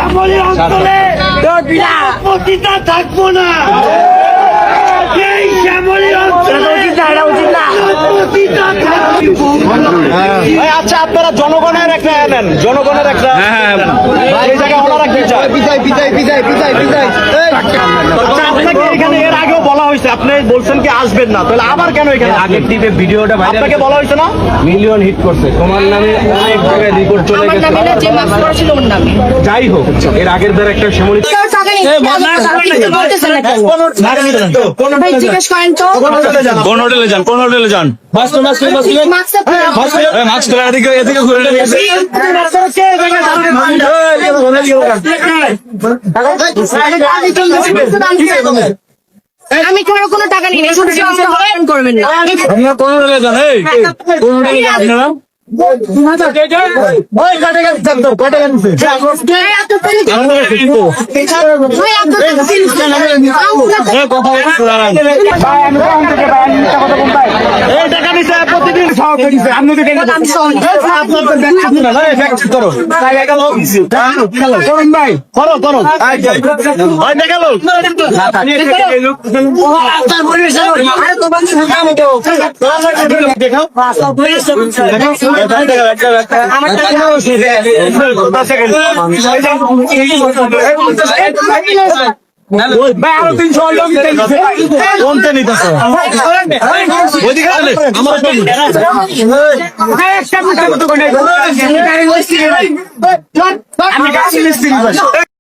শ্যামলী অঞ্চলে পতিতা থাকবো না। এই শ্যামলী অঞ্চলে পতিতা থাকবো না। আচ্ছা আপনারা জনগণের একটা নেন, জনগণের একটা এই জায়গায় ওনারা কি চায়? আচ্ছা, আপনাকে এখানে এর আগেও বলা হয়েছে, আপনি বলছেন কি আসবেন না, তাহলে আবার কেন এখানে আগের টিপে ভিডিওটা আপনাকে বলা হয়েছে না? মিলিয়ন হিট করছে, তোমার নামে অনেক জায়গায় রিপোর্ট চলে আমার গেছে। নামে না, যে মাস্ক করা ছিল ওর নামে। যাই হোক, এর আগের দ্বারা একটা শ্যামলী কেউ টাকা নিচ্ছে, আপনি বলতেছেন না কেন? ভাই জিজ্ঞেস করেন তো। কোন হোটেলে যান, কোন হোটেলে যান? মাস্ক মাস্ক এদিকে এদিকে ঘুরে আমি কোনো টাকা নিই না, শুধু হয়রান করবেন না। কোন হোটেলে যান? এই কোন হোটেলে যান আপনারা? এই টাকা নিচ্ছে প্রতিদিন আরো 300 কমতে নিতেছে আমার